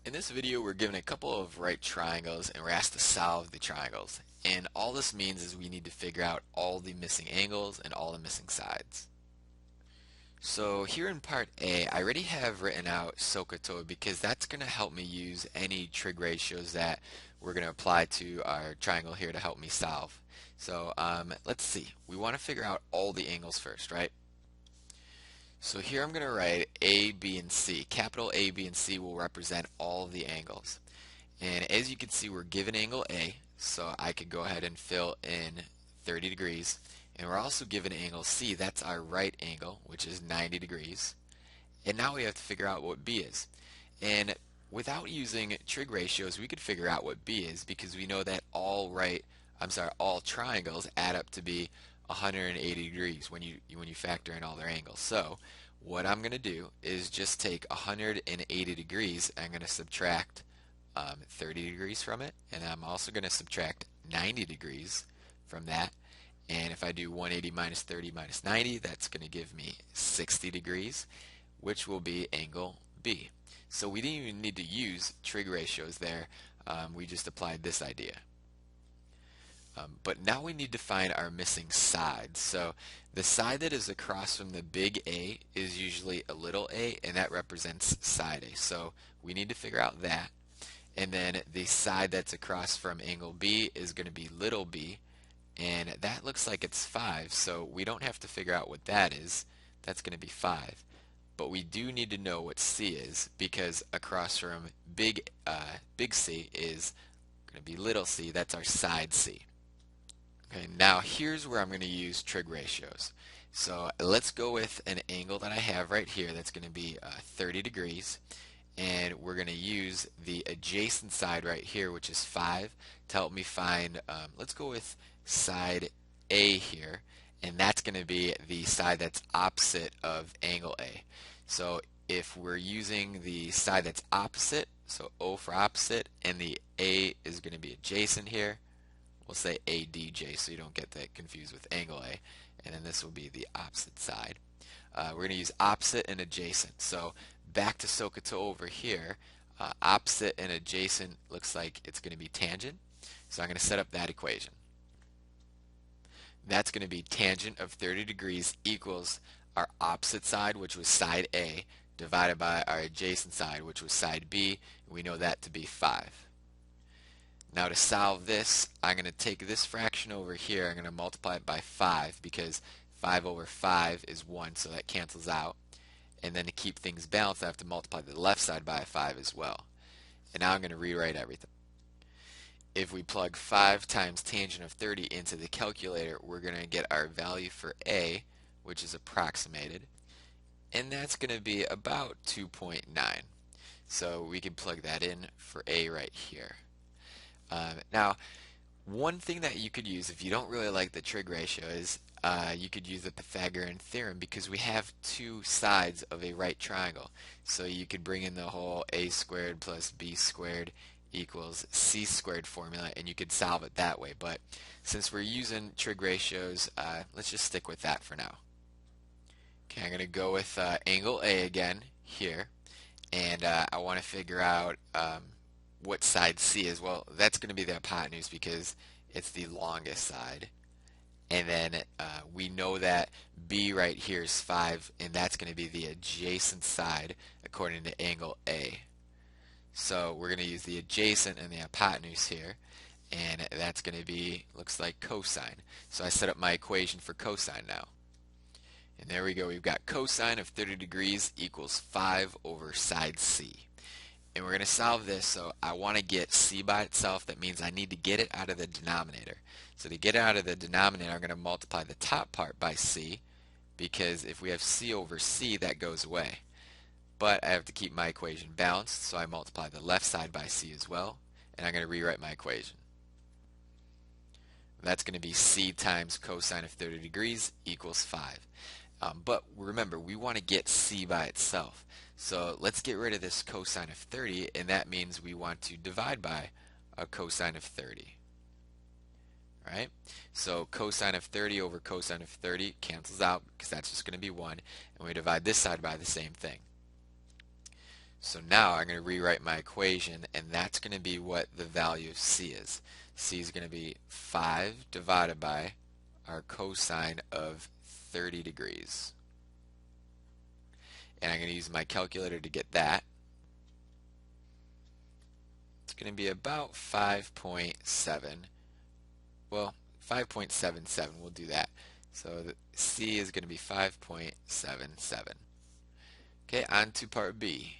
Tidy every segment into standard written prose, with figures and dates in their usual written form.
In this video, we're given a couple of right triangles and we're asked to solve the triangles. And all this means is we need to figure out all the missing angles and all the missing sides. So here in part A, I already have written out SOHCAHTOA because that's going to help me use any trig ratios that we're going to apply to our triangle here to help me solve. So let's see. We want to figure out all the angles first, right? So here I'm going to write A, B, and C. Capital A, B, and C will represent all of the angles. And as you can see, we're given angle A, so I could go ahead and fill in 30 degrees. And we're also given angle C, that's our right angle, which is 90 degrees. And now we have to figure out what B is. And without using trig ratios, we could figure out what B is because we know that all triangles add up to be 180 degrees when you factor in all their angles. So what I'm going to do is just take 180 degrees, I'm going to subtract 30 degrees from it, and I'm also going to subtract 90 degrees from that. And if I do 180 minus 30 minus 90, that's going to give me 60 degrees, which will be angle B. So we didn't even need to use trig ratios there. We just applied this idea. But now we need to find our missing sides. So the side that is across from the big A is usually a little a, and that represents side A. So we need to figure out that. And then the side that's across from angle B is going to be little b, and that looks like it's 5, so we don't have to figure out what that is. That's going to be 5. But we do need to know what C is, because across from big C is going to be little c, that's our side C. Okay, now here's where I'm going to use trig ratios. So let's go with an angle that I have right here that's going to be 30 degrees. And we're going to use the adjacent side right here, which is 5, to help me find, let's go with side A here. And that's going to be the side that's opposite of angle A. So if we're using the side that's opposite, so O for opposite, and the A is going to be adjacent here, we'll say ADJ so you don't get that confused with angle A, and then this will be the opposite side. We're going to use opposite and adjacent. So back to SOHCAHTOA over here, opposite and adjacent looks like it's going to be tangent. So I'm going to set up that equation. That's going to be tangent of 30 degrees equals our opposite side, which was side A, divided by our adjacent side, which was side B, and we know that to be 5. Now to solve this, I'm going to take this fraction over here, I'm going to multiply it by 5 because 5 over 5 is 1, so that cancels out. And then to keep things balanced, I have to multiply the left side by 5 as well. And now I'm going to rewrite everything. If we plug 5 times tangent of 30 into the calculator, we're going to get our value for A, which is approximated. And that's going to be about 2.9. So we can plug that in for A right here. Now, one thing that you could use if you don't really like the trig ratio is you could use the Pythagorean Theorem because we have two sides of a right triangle. So you could bring in the whole a squared plus b squared equals c squared formula and you could solve it that way. But since we're using trig ratios, let's just stick with that for now. Okay, I'm going to go with angle A again here, and I want to figure out what side C is. Well, that's going to be the hypotenuse because it's the longest side. And then we know that B right here is 5, and that's going to be the adjacent side according to angle A. So we're going to use the adjacent and the hypotenuse here, and that's going to be, looks like cosine. So I set up my equation for cosine now. And there we go, we've got cosine of 30 degrees equals 5 over side C. And we're going to solve this, so I want to get C by itself. That means I need to get it out of the denominator. So to get it out of the denominator, I'm going to multiply the top part by C, because if we have C over C, that goes away. But I have to keep my equation balanced, so I multiply the left side by C as well, and I'm going to rewrite my equation. That's going to be C times cosine of 30 degrees equals 5. But remember, we want to get C by itself. So let's get rid of this cosine of 30, and that means we want to divide by a cosine of 30. Right? So cosine of 30 over cosine of 30 cancels out because that's just going to be 1, and we divide this side by the same thing. So now I'm going to rewrite my equation, and that's going to be what the value of c is. C is going to be 5 divided by our cosine of 30 degrees. And I'm going to use my calculator to get that. It's going to be about 5.7. Well, 5.77, we'll do that. So the C is going to be 5.77. Okay, on to part B.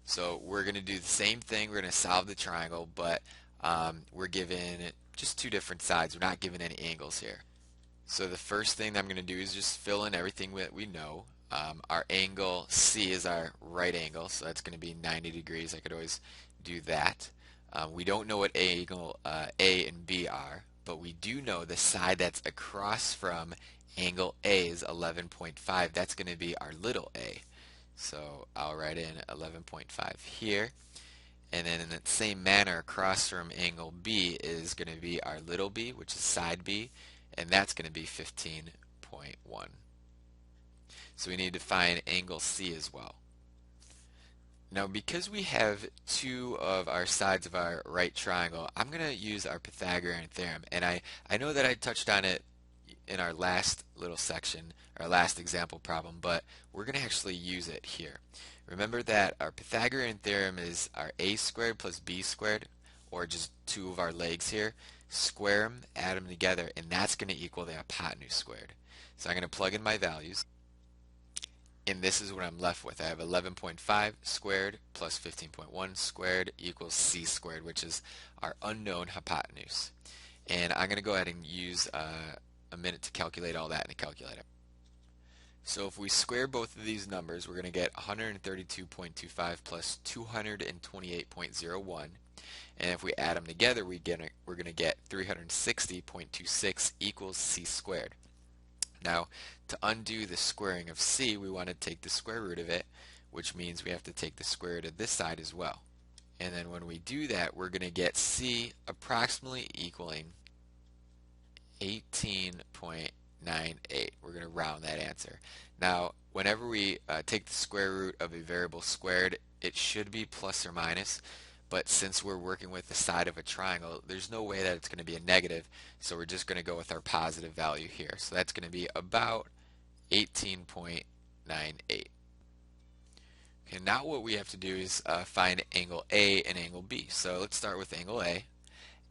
So we're going to do the same thing. We're going to solve the triangle, but we're given just two different sides. We're not given any angles here. So the first thing that I'm going to do is just fill in everything that we know. Our angle C is our right angle, so that's going to be 90 degrees. I could always do that. We don't know what angle A and B are, but we do know the side that's across from angle A is 11.5. That's going to be our little a. So I'll write in 11.5 here. And then in that same manner, across from angle B is going to be our little b, which is side B, and that's going to be 15.1. So we need to find angle C as well. Now, because we have two of our sides of our right triangle, I'm going to use our Pythagorean theorem. And I know that I touched on it in our last little section, our last example problem, but we're going to actually use it here. Remember that our Pythagorean theorem is our a squared plus b squared, or just two of our legs here. Square them, add them together, and that's going to equal the hypotenuse squared. So I'm going to plug in my values, and this is what I'm left with. I have 11.5 squared plus 15.1 squared equals c squared, which is our unknown hypotenuse. And I'm going to go ahead and use a minute to calculate all that in a calculator. So if we square both of these numbers, we're going to get 132.25 plus 228.01. And if we add them together, we're going to get 360.26 equals c squared. Now, to undo the squaring of c, we want to take the square root of it, which means we have to take the square root of this side as well. And then when we do that, we're going to get c approximately equaling 18.98. We're going to round that answer. Now, whenever we take the square root of a variable squared, it should be plus or minus, but since we're working with the side of a triangle, there's no way that it's going to be a negative, so we're just going to go with our positive value here. So that's going to be about 18.98. Okay, now what we have to do is find angle A and angle B. So let's start with angle A.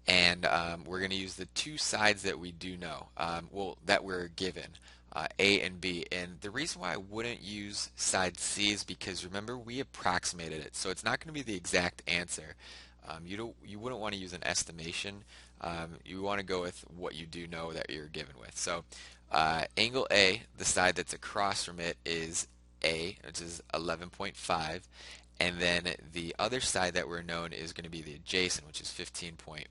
And we're going to use the two sides that we do know, that we're given, A and B. And the reason why I wouldn't use side C is because, remember, we approximated it. So it's not going to be the exact answer. You wouldn't want to use an estimation. You want to go with what you do know that you're given with. So angle A, the side that's across from it, is A, which is 11.5. And then the other side that we're known is going to be the adjacent, which is 15.1.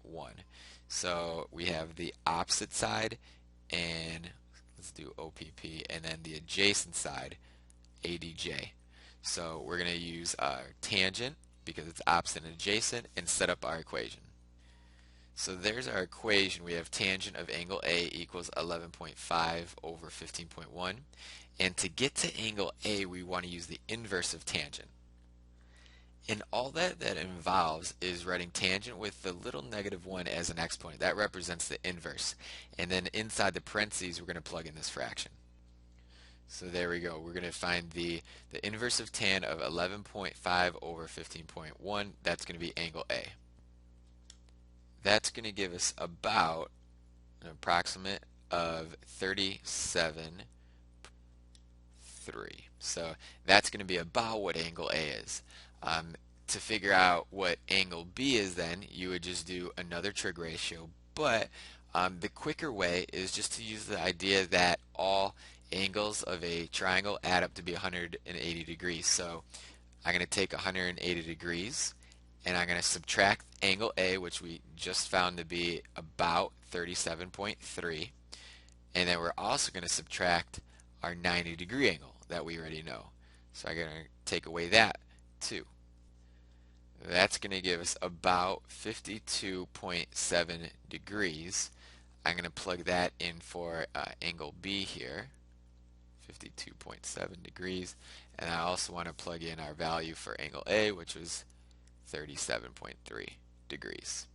So we have the opposite side, and let's do OPP, and then the adjacent side, ADJ. So we're going to use our tangent, because it's opposite and adjacent, and set up our equation. So there's our equation. We have tangent of angle A equals 11.5 over 15.1. And to get to angle A, we want to use the inverse of tangent. And all that involves is writing tangent with the little -1 as an exponent. That represents the inverse. And then inside the parentheses, we're going to plug in this fraction. So there we go. We're going to find the inverse of tan of 11.5 over 15.1. That's going to be angle A. That's going to give us about an approximate of 37.3. So that's going to be about what angle A is. To figure out what angle B is, then you would just do another trig ratio, but the quicker way is just to use the idea that all angles of a triangle add up to be 180 degrees. So I'm going to take 180 degrees and I'm going to subtract angle A, which we just found to be about 37.3, and then we're also going to subtract our 90-degree angle that we already know. So I'm going to take away that too. That's going to give us about 52.7 degrees. I'm going to plug that in for angle B here, 52.7 degrees, And I also want to plug in our value for angle A, which was 37.3 degrees.